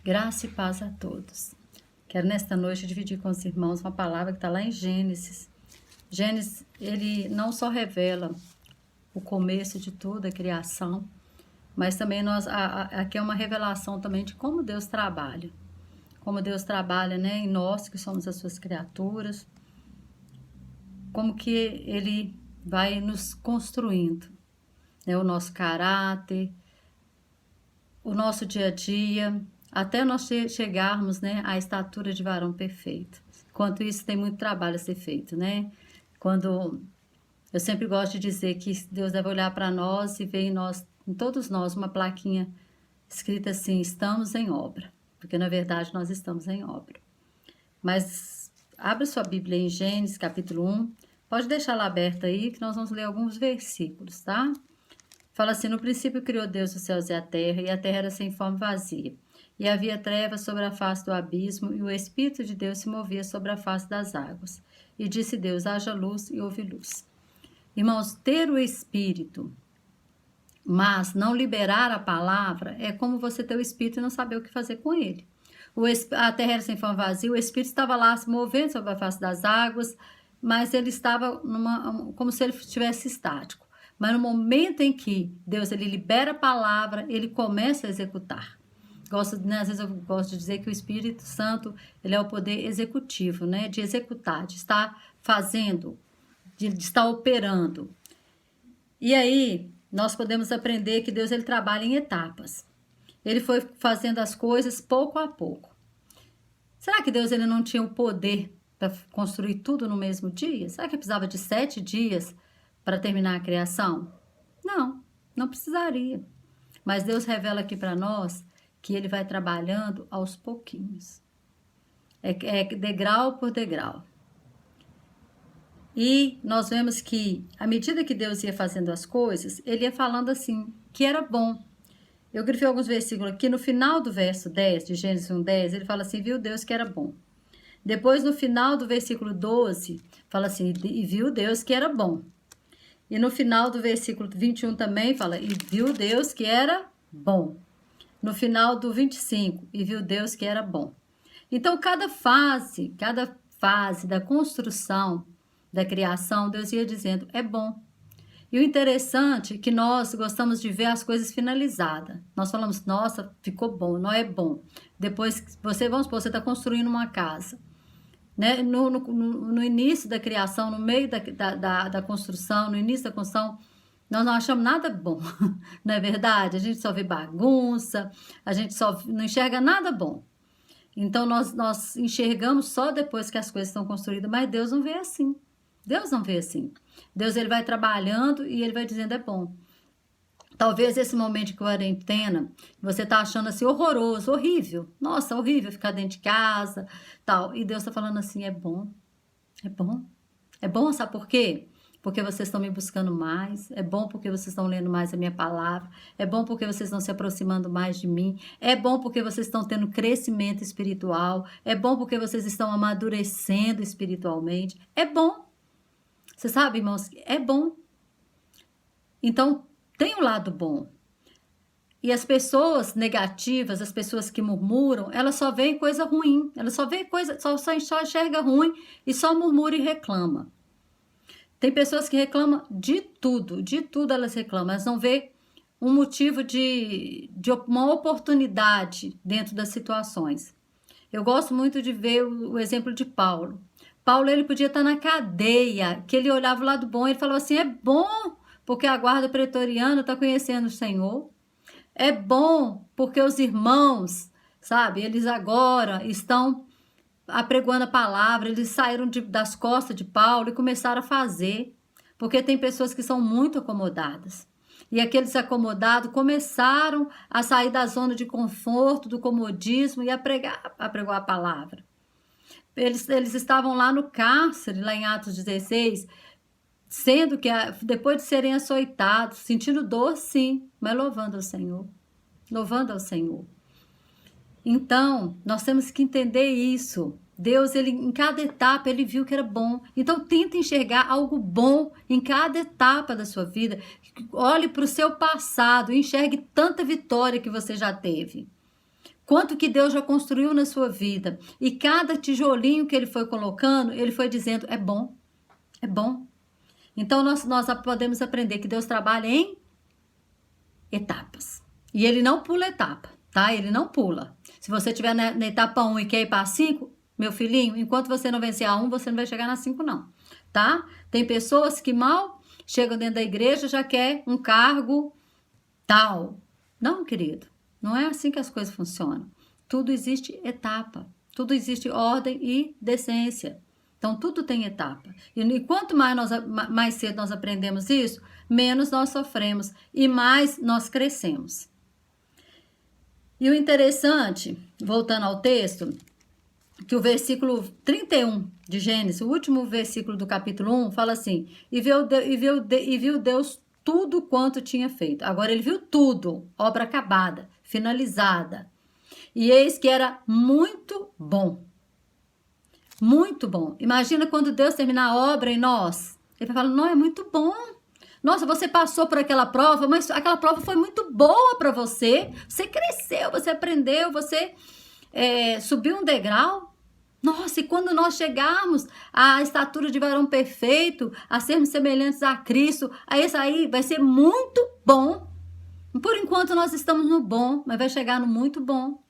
Graça e paz a todos. Quero nesta noite dividir com os irmãos uma palavra que está lá em Gênesis. Gênesis, ele não só revela o começo de tudo, a criação, mas também aqui é uma revelação também de como Deus trabalha. Como Deus trabalha, né, em nós, que somos as suas criaturas. Como que ele vai nos construindo, né, o nosso caráter, o nosso dia a dia, até nós chegarmos, né, à estatura de varão perfeito. Enquanto isso, tem muito trabalho a ser feito, né? Quando eu sempre gosto de dizer que Deus deve olhar para nós e ver em todos nós, uma plaquinha escrita assim: estamos em obra, porque na verdade nós estamos em obra. Mas abra sua Bíblia em Gênesis, capítulo 1, pode deixar ela aberta aí, que nós vamos ler alguns versículos, tá? Fala assim: no princípio criou Deus os céus e a terra era sem forma e vazia. E havia trevas sobre a face do abismo, e o Espírito de Deus se movia sobre a face das águas. E disse Deus: haja luz, e houve luz. Irmãos, ter o Espírito, mas não liberar a palavra, é como você ter o Espírito e não saber o que fazer com ele. A terra era sem forma vazia, o Espírito estava lá se movendo sobre a face das águas, mas ele estava como se ele estivesse estático. Mas no momento em que Deus ele libera a palavra, ele começa a executar. Às vezes eu gosto de dizer que o Espírito Santo ele é o poder executivo, né? De executar, de estar fazendo, de estar operando. E aí nós podemos aprender que Deus ele trabalha em etapas. Ele foi fazendo as coisas pouco a pouco. Será que Deus ele não tinha o poder para construir tudo no mesmo dia? Será que precisava de 7 dias para terminar a criação? Não, não precisaria. Mas Deus revela aqui para nós que ele vai trabalhando aos pouquinhos. É degrau por degrau. E nós vemos que, à medida que Deus ia fazendo as coisas, ele ia falando assim, que era bom. Eu grifei alguns versículos aqui, no final do verso 10, de Gênesis 1:10, ele fala assim: viu Deus que era bom. Depois, no final do versículo 12, fala assim: e viu Deus que era bom. E no final do versículo 21 também fala: e viu Deus que era bom. No final do 25, e viu Deus que era bom. Então, cada fase da construção, da criação, Deus ia dizendo: é bom. E o interessante é que nós gostamos de ver as coisas finalizadas. Nós falamos: nossa, ficou bom, não é bom. Depois, vamos supor, você está construindo uma casa. Né? No início da criação, no meio da construção, no início da construção, nós não achamos nada bom, não é verdade? A gente só vê bagunça, a gente só não enxerga nada bom. Então, nós enxergamos só depois que as coisas estão construídas, mas Deus não vê assim. Deus não vê assim. Deus ele vai trabalhando e ele vai dizendo: é bom. Talvez esse momento de quarentena, você está achando assim horroroso, horrível. Nossa, horrível ficar dentro de casa, tal. E Deus está falando assim: é bom, é bom. É bom, sabe por quê? Porque vocês estão me buscando mais, é bom porque vocês estão lendo mais a minha palavra, é bom porque vocês estão se aproximando mais de mim, é bom porque vocês estão tendo crescimento espiritual, é bom porque vocês estão amadurecendo espiritualmente, é bom. Você sabe, irmãos, é bom. Então, tem um lado bom. E as pessoas negativas, as pessoas que murmuram, elas só veem coisa ruim, elas só veem coisa, só enxerga ruim e só murmura e reclama. Tem pessoas que reclamam de tudo elas reclamam, elas não vê um motivo de uma oportunidade dentro das situações. Eu gosto muito de ver o exemplo de Paulo. Paulo, ele podia estar na cadeia, que ele olhava o lado bom, ele falou assim: é bom, porque a guarda pretoriana está conhecendo o Senhor. É bom, porque os irmãos, sabe, eles agora estão apregoando a palavra, eles saíram das costas de Paulo e começaram a fazer, porque tem pessoas que são muito acomodadas. E aqueles acomodados começaram a sair da zona de conforto, do comodismo e a pregar a palavra. Eles estavam lá no cárcere, lá em Atos 16, sendo que depois de serem açoitados, sentindo dor sim, mas louvando ao Senhor. Louvando ao Senhor. Então, nós temos que entender isso. Deus, ele, em cada etapa, ele viu que era bom. Então, tenta enxergar algo bom em cada etapa da sua vida. Olhe para o seu passado e enxergue tanta vitória que você já teve. quanto que Deus já construiu na sua vida. E cada tijolinho que ele foi colocando, ele foi dizendo, é bom, é bom. Então, nós podemos aprender que Deus trabalha em etapas. E ele não pula etapa, tá? Ele não pula. Se você estiver na etapa 1 e quer ir para a 5, meu filhinho, enquanto você não vencer a 1, você não vai chegar na 5, não, tá? Tem pessoas que mal chegam dentro da igreja, já quer um cargo tal. Não, querido, não é assim que as coisas funcionam. Tudo existe etapa, tudo existe ordem e decência. Então, tudo tem etapa. E quanto mais cedo nós aprendemos isso, menos nós sofremos e mais nós crescemos. E o interessante, voltando ao texto, que o versículo 31 de Gênesis, o último versículo do capítulo 1, fala assim, e viu Deus tudo quanto tinha feito. Agora ele viu tudo, obra acabada, finalizada. E eis que era muito bom. Muito bom. Imagina quando Deus terminar a obra em nós. Ele vai falar, não, é muito bom. Nossa, você passou por aquela prova, mas aquela prova foi muito boa para você. Você cresceu, você aprendeu, você subiu um degrau. Nossa, e quando nós chegarmos à estatura de varão perfeito, a sermos semelhantes a Cristo, isso aí vai ser muito bom. Por enquanto nós estamos no bom, mas vai chegar no muito bom.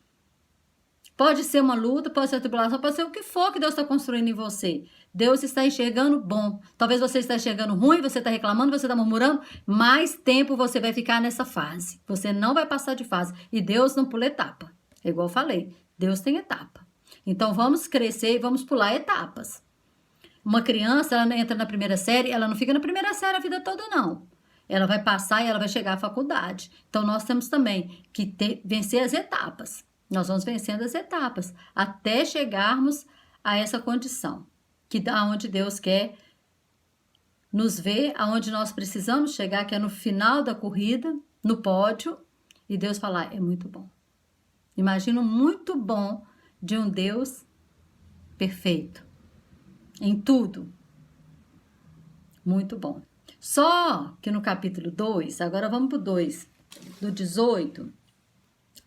Pode ser uma luta, pode ser uma tribulação, pode ser o que for que Deus está construindo em você. Deus está enxergando bom. Talvez você está enxergando ruim, você está reclamando, você está murmurando. Mais tempo você vai ficar nessa fase. Você não vai passar de fase. E Deus não pula etapa. É igual eu falei, Deus tem etapa. Então vamos crescer e vamos pular etapas. Uma criança, ela entra na primeira série, ela não fica na primeira série a vida toda, não. Ela vai passar e ela vai chegar à faculdade. Então nós temos também que vencer as etapas. Nós vamos vencendo as etapas até chegarmos a essa condição, aonde Deus quer nos ver, aonde nós precisamos chegar, que é no final da corrida, no pódio, e Deus falar, é muito bom. Imagino muito bom de um Deus perfeito, em tudo. Muito bom. Só que no capítulo 2, agora vamos para o 2, do 18...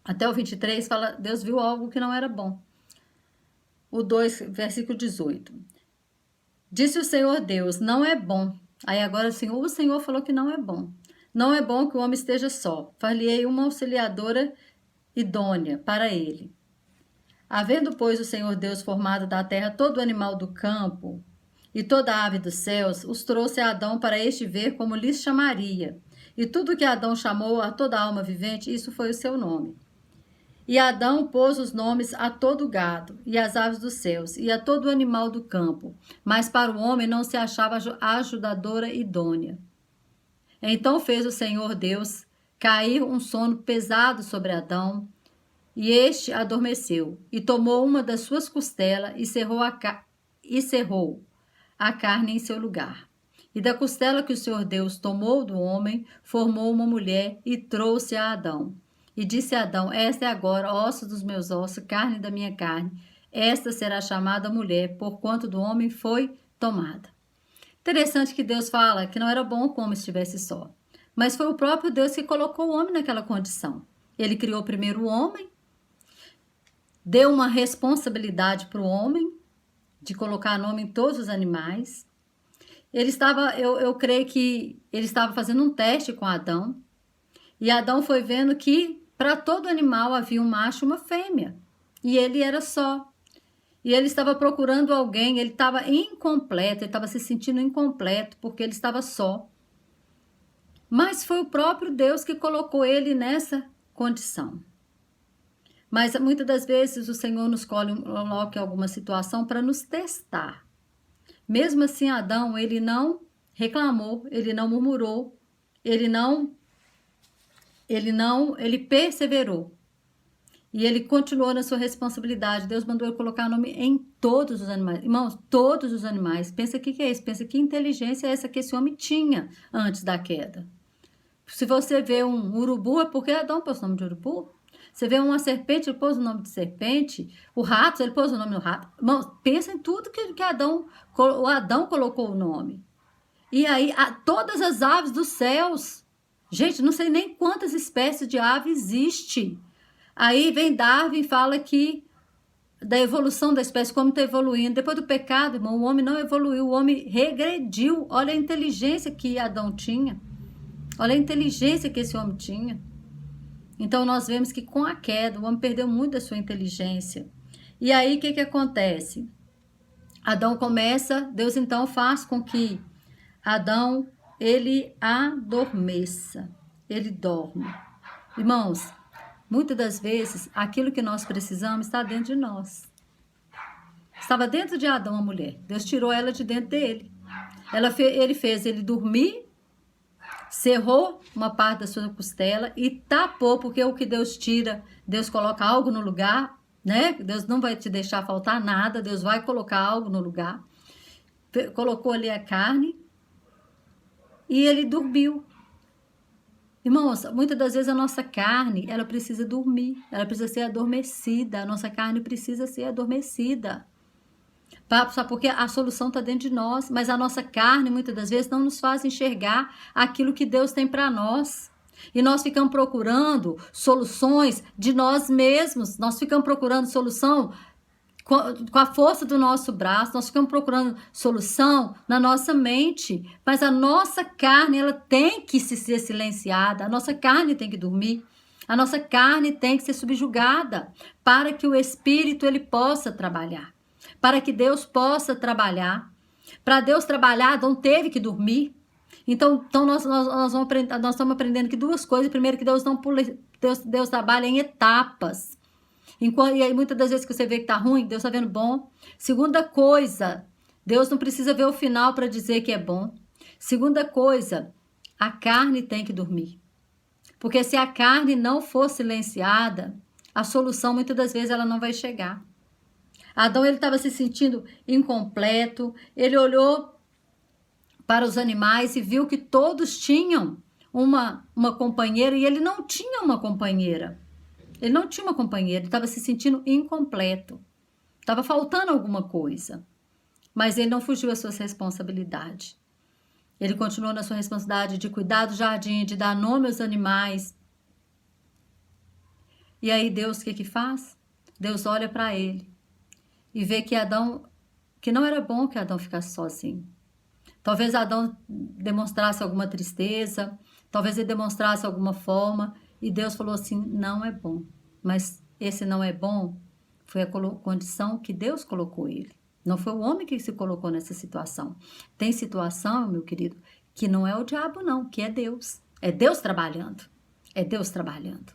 Até o 23 fala, Deus viu algo que não era bom. O 2, versículo 18. Disse o Senhor Deus, não é bom. Aí agora o Senhor falou que não é bom. Não é bom que o homem esteja só. Far-lhe-ei uma auxiliadora idônea para ele. Havendo, pois, o Senhor Deus formado da terra todo animal do campo e toda ave dos céus, os trouxe a Adão para este ver como lhes chamaria. E tudo que Adão chamou a toda alma vivente, isso foi o seu nome. E Adão pôs os nomes a todo o gado, e às aves dos céus, e a todo animal do campo. Mas para o homem não se achava ajudadora idônea. Então fez o Senhor Deus cair um sono pesado sobre Adão, e este adormeceu, e tomou uma das suas costelas, e cerrou a carne em seu lugar. E da costela que o Senhor Deus tomou do homem, formou uma mulher, e trouxe a Adão. E disse a Adão, esta é agora osso dos meus ossos, carne da minha carne. Esta será chamada mulher, porquanto do homem foi tomada. Interessante que Deus fala que não era bom que o homem estivesse só. Mas foi o próprio Deus que colocou o homem naquela condição. Ele criou primeiro o homem, deu uma responsabilidade para o homem, de colocar nome em todos os animais. Ele estava, eu creio que ele estava fazendo um teste com Adão. E Adão foi vendo que para todo animal havia um macho e uma fêmea. E ele era só. E ele estava procurando alguém, ele estava incompleto, ele estava se sentindo incompleto, porque ele estava só. Mas foi o próprio Deus que colocou ele nessa condição. Mas muitas das vezes o Senhor nos coloca em alguma situação para nos testar. Mesmo assim, Adão, ele não reclamou, ele não murmurou, ele perseverou. E ele continuou na sua responsabilidade. Deus mandou ele colocar nome em todos os animais. Irmãos, todos os animais. Pensa o que é isso? Pensa que inteligência é essa que esse homem tinha antes da queda. Se você vê um urubu, é porque Adão pôs o nome de urubu. Você vê uma serpente, ele pôs o nome de serpente. O rato, ele pôs o nome do rato. Irmãos, pensa em tudo que o Adão colocou o nome. E aí, todas as aves dos céus. Gente, não sei nem quantas espécies de ave existe. Aí vem Darwin e fala que da evolução da espécie, como está evoluindo. Depois do pecado, irmão, o homem não evoluiu, o homem regrediu. Olha a inteligência que Adão tinha. Olha a inteligência que esse homem tinha. Então, nós vemos que com a queda, o homem perdeu muito da sua inteligência. E aí, o que acontece? Adão começa, Deus então faz com que Adão, ele adormeça. Ele dorme. Irmãos, muitas das vezes, aquilo que nós precisamos está dentro de nós. Estava dentro de Adão, a mulher. Deus tirou ela de dentro dele. Ele fez ele dormir, cerrou uma parte da sua costela e tapou, porque o que Deus tira, Deus coloca algo no lugar, né? Deus não vai te deixar faltar nada, Deus vai colocar algo no lugar. Colocou ali a carne e ele dormiu. Irmãos, muitas das vezes a nossa carne, ela precisa dormir, ela precisa ser adormecida, a nossa carne precisa ser adormecida. Sabe, porque a solução está dentro de nós, mas a nossa carne, muitas das vezes, não nos faz enxergar aquilo que Deus tem para nós. E nós ficamos procurando soluções de nós mesmos, nós ficamos procurando solução com a força do nosso braço, nós ficamos procurando solução na nossa mente, mas a nossa carne, ela tem que ser silenciada, a nossa carne tem que dormir, a nossa carne tem que ser subjugada, para que o Espírito ele possa trabalhar, para que Deus possa trabalhar. Para Deus trabalhar, Adão teve que dormir. Então nós estamos aprendendo que duas coisas. Primeiro, que Deus não pula, Deus trabalha em etapas. E aí, muitas das vezes que você vê que está ruim, Deus está vendo bom. Segunda coisa, Deus não precisa ver o final para dizer que é bom. Segunda coisa, a carne tem que dormir. Porque se a carne não for silenciada, a solução muitas das vezes ela não vai chegar. Adão ele estava se sentindo incompleto, ele olhou para os animais e viu que todos tinham uma companheira e ele não tinha uma companheira. Ele não tinha uma companheira, ele estava se sentindo incompleto. Estava faltando alguma coisa. Mas ele não fugiu às suas responsabilidades. Ele continuou na sua responsabilidade de cuidar do jardim, de dar nome aos animais. E aí Deus o que faz? Deus olha para ele e vê que não era bom que Adão ficasse sozinho. Talvez Adão demonstrasse alguma tristeza, talvez ele demonstrasse alguma forma, e Deus falou assim, não é bom. Mas esse não é bom foi a condição que Deus colocou ele. Não foi o homem que se colocou nessa situação. Tem situação, meu querido, que não é o diabo não, que é Deus. É Deus trabalhando. É Deus trabalhando.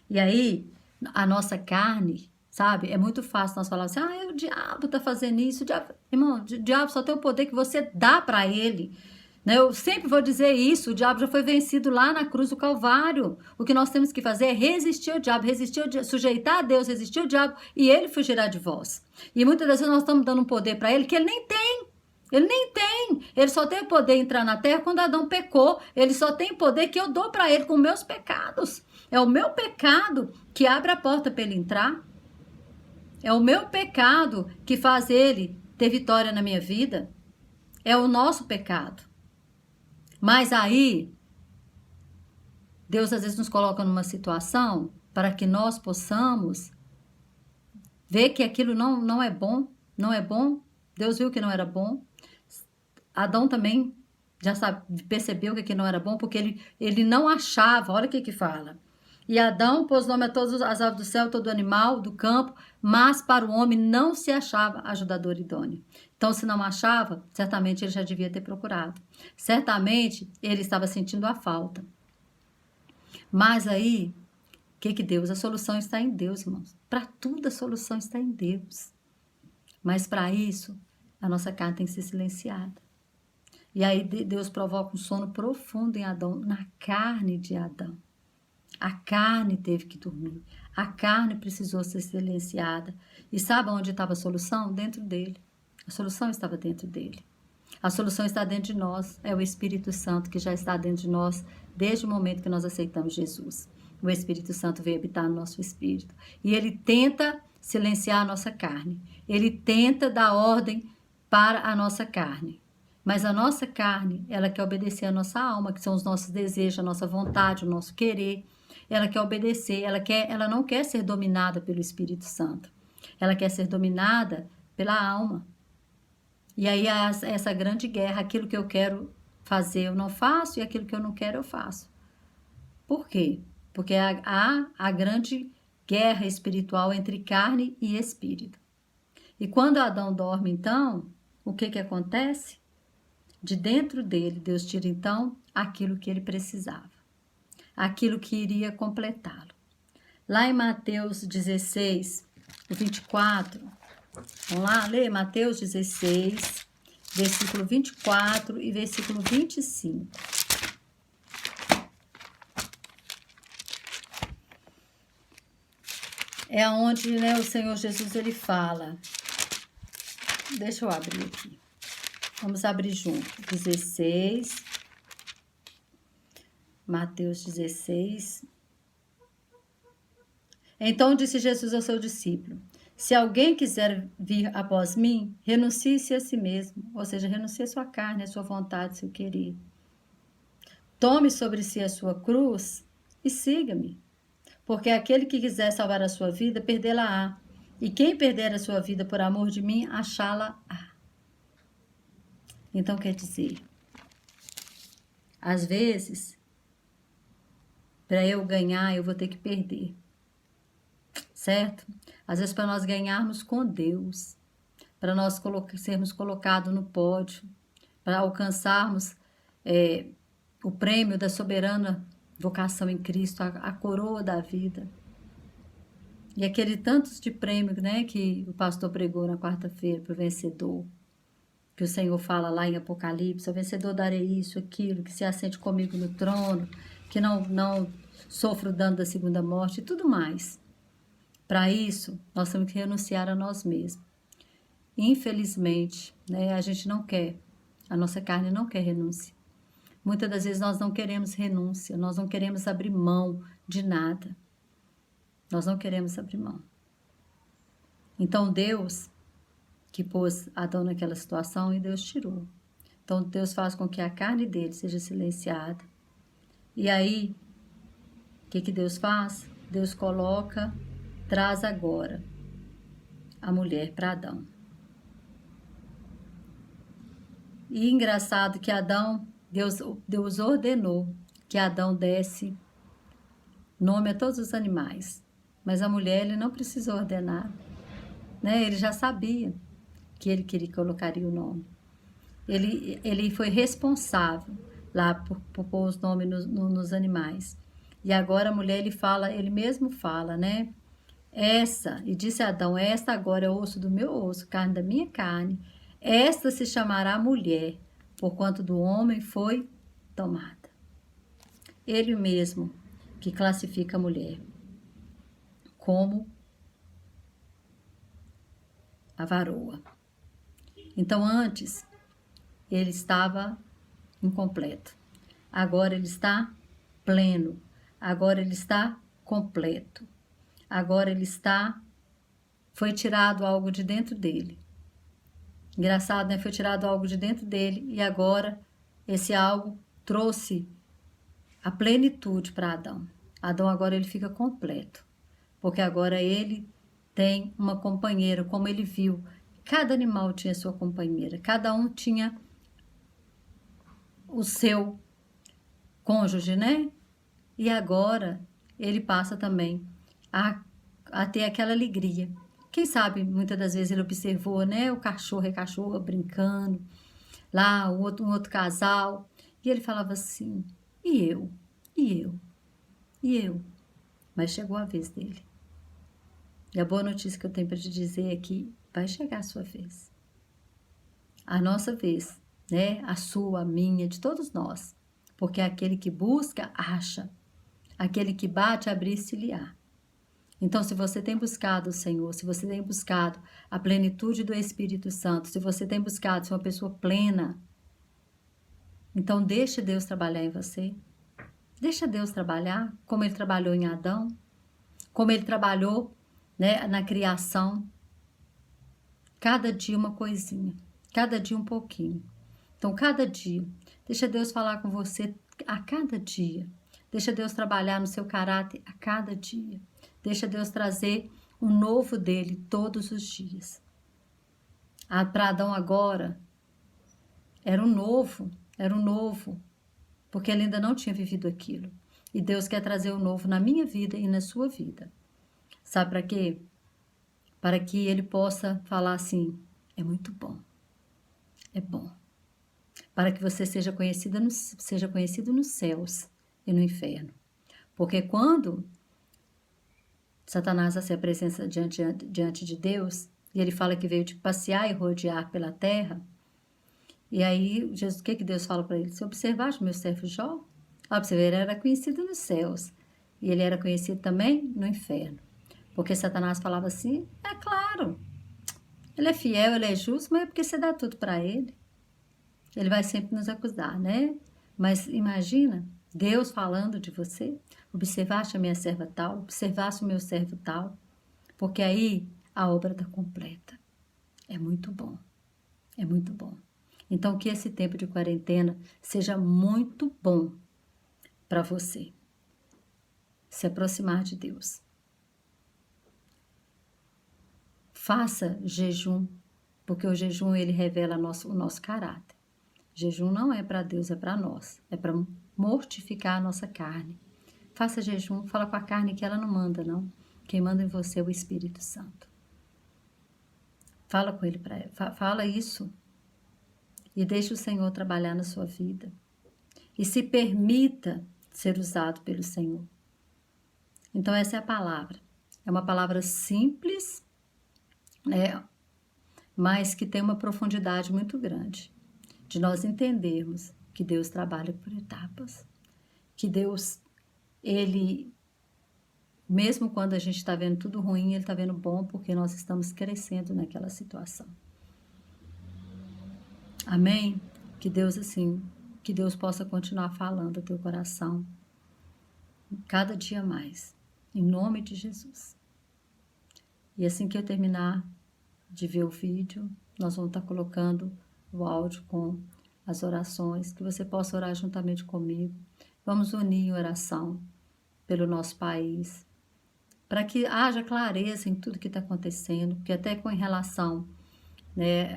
E aí, a nossa carne, sabe? É muito fácil nós falarmos assim, o diabo tá fazendo isso. Irmão, o diabo só tem o poder que você dá para ele. Né? Eu sempre vou dizer isso, o diabo já foi vencido lá na cruz do Calvário. O que nós temos que fazer é resistir ao diabo, sujeitar a Deus, resistir ao diabo e ele fugirá de vós. E muitas vezes nós estamos dando um poder para ele que ele nem tem. Ele nem tem. Ele só tem o poder de entrar na terra quando Adão pecou. Ele só tem poder que eu dou para ele com meus pecados. É o meu pecado que abre a porta para ele entrar. É o meu pecado que faz ele ter vitória na minha vida. É o nosso pecado. Mas aí, Deus às vezes nos coloca numa situação para que nós possamos ver que aquilo não é bom, não é bom. Deus viu que não era bom. Adão também já percebeu que aquilo não era bom, porque ele não achava, olha o que fala. E Adão pôs nome a todas as aves do céu, todo animal do campo, mas para o homem não se achava ajudador idôneo. Então, se não achava, certamente ele já devia ter procurado. Certamente ele estava sentindo a falta. Mas aí, o que Deus? A solução está em Deus, irmãos. Para tudo a solução está em Deus. Mas para isso, a nossa carne tem que ser silenciada. E aí Deus provoca um sono profundo em Adão, na carne de Adão. A carne teve que dormir. A carne precisou ser silenciada. E sabe onde estava a solução? Dentro dele. A solução estava dentro dele. A solução está dentro de nós. É o Espírito Santo que já está dentro de nós desde o momento que nós aceitamos Jesus. O Espírito Santo veio habitar no nosso espírito. E ele tenta silenciar a nossa carne. Ele tenta dar ordem para a nossa carne. Mas a nossa carne, ela quer obedecer a nossa alma, que são os nossos desejos, a nossa vontade, o nosso querer. ela quer obedecer, ela não quer ser dominada pelo Espírito Santo. Ela quer ser dominada pela alma. E aí essa grande guerra, aquilo que eu quero fazer eu não faço e aquilo que eu não quero eu faço. Por quê? Porque há a grande guerra espiritual entre carne e espírito. E quando Adão dorme, então, o que acontece? De dentro dele, Deus tira então aquilo que ele precisava, aquilo que iria completá-lo. Lá em Mateus 16, 24, vamos lá ler Mateus 16, versículo 24 e versículo 25. É onde, né, o Senhor Jesus ele fala. Deixa eu abrir aqui. Vamos abrir junto. 16. Mateus 16. Então disse Jesus ao seu discípulo: se alguém quiser vir após mim, renuncie-se a si mesmo. Ou seja, renuncie a sua carne, a sua vontade, seu querer. Tome sobre si a sua cruz e siga-me. Porque aquele que quiser salvar a sua vida, perdê-la-á. E quem perder a sua vida por amor de mim, achá-la-á. Então, quer dizer, às vezes, para eu ganhar, eu vou ter que perder. Certo? Às vezes, para nós ganharmos com Deus, para nós sermos colocados no pódio, para alcançarmos o prêmio da soberana vocação em Cristo, a coroa da vida. E aquele tantos de prêmio, né, que o pastor pregou na quarta-feira para o vencedor, que o Senhor fala lá em Apocalipse: ao vencedor darei isso, aquilo, que se assente comigo no trono, que não sofra o dano da segunda morte e tudo mais. Para isso, nós temos que renunciar a nós mesmos. Infelizmente, né, a gente não quer, a nossa carne não quer renúncia. Muitas das vezes nós não queremos renúncia, nós não queremos abrir mão de nada. Nós não queremos abrir mão. Então Deus, que pôs Adão naquela situação, e Deus tirou. Então Deus faz com que a carne dele seja silenciada. E aí, o que Deus faz? Deus traz agora a mulher para Adão. E engraçado que Deus ordenou que Adão desse nome a todos os animais. Mas a mulher, ele não precisou ordenar, né? Ele já sabia que ele colocaria o nome. Ele foi responsável lá por pôr os nomes nos animais. E agora a mulher, ele mesmo fala, né? E disse a Adão: esta agora é osso do meu osso, carne da minha carne. Esta se chamará mulher, porquanto do homem foi tomada. Ele mesmo que classifica a mulher como a varoa. Então, antes, ele estava incompleto. Agora ele está pleno. Agora ele está completo. Agora foi tirado algo de dentro dele. Engraçado, né? Foi tirado algo de dentro dele e agora esse algo trouxe a plenitude para Adão. Adão agora ele fica completo, porque agora ele tem uma companheira, como ele viu. Cada animal tinha sua companheira, cada um tinha o seu cônjuge, né? E agora ele passa também a ter aquela alegria. Quem sabe, muitas das vezes ele observou, né, o cachorro e a cachorra brincando, lá um outro casal, e ele falava assim: e eu? E eu? E eu? Mas chegou a vez dele. E a boa notícia que eu tenho para te dizer é que vai chegar a sua vez. A nossa vez, né? A sua, a minha, de todos nós. Porque aquele que busca, acha. Aquele que bate, abrir-se-lhe-á. Então, se você tem buscado o Senhor, se você tem buscado a plenitude do Espírito Santo, se você tem buscado ser uma pessoa plena, então deixe Deus trabalhar em você. Deixa Deus trabalhar, como Ele trabalhou em Adão, como Ele trabalhou, né, na criação. Cada dia uma coisinha, cada dia um pouquinho. Então, cada dia, deixa Deus falar com você a cada dia. Deixa Deus trabalhar no seu caráter a cada dia. Deixa Deus trazer um novo dele todos os dias. Para Adão agora, era um novo, porque ele ainda não tinha vivido aquilo. E Deus quer trazer o novo na minha vida e na sua vida. Sabe para quê? Para que ele possa falar assim, é muito bom, é bom. Para que você seja conhecido nos céus e no inferno. Porque quando Satanás se apresenta diante de Deus, e ele fala que veio de passear e rodear pela terra, e aí, Jesus, o que Deus fala para ele? Se observaste meu servo Jó, ele era conhecido nos céus, e ele era conhecido também no inferno. Porque Satanás falava assim, é claro, ele é fiel, ele é justo, mas é porque você dá tudo para ele. Ele vai sempre nos acusar, né? Mas imagina, Deus falando de você, observaste a minha serva tal, observaste o meu servo tal, porque aí a obra está completa. É muito bom, é muito bom. Então, que esse tempo de quarentena seja muito bom para você se aproximar de Deus. Faça jejum, porque o jejum ele revela o nosso caráter. Jejum não é para Deus, é para nós. É para mortificar a nossa carne. Faça jejum, fala com a carne que ela não manda, não. Quem manda em você é o Espírito Santo. Fala com ele, fala isso. E deixe o Senhor trabalhar na sua vida. E se permita ser usado pelo Senhor. Então essa é a palavra. É uma palavra simples, né? Mas que tem uma profundidade muito grande. De nós entendermos que Deus trabalha por etapas. Que Deus, Ele, mesmo quando a gente está vendo tudo ruim, Ele está vendo bom, porque nós estamos crescendo naquela situação. Amém? Que Deus, assim, que Deus possa continuar falando ao teu coração, cada dia mais, em nome de Jesus. E assim que eu terminar de ver o vídeo, nós vamos estar colocando o áudio com as orações, que você possa orar juntamente comigo. Vamos unir em oração pelo nosso país, para que haja clareza em tudo que está acontecendo, porque até com relação, né,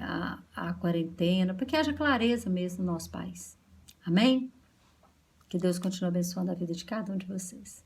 à quarentena, para que haja clareza mesmo no nosso país. Amém? Que Deus continue abençoando a vida de cada um de vocês.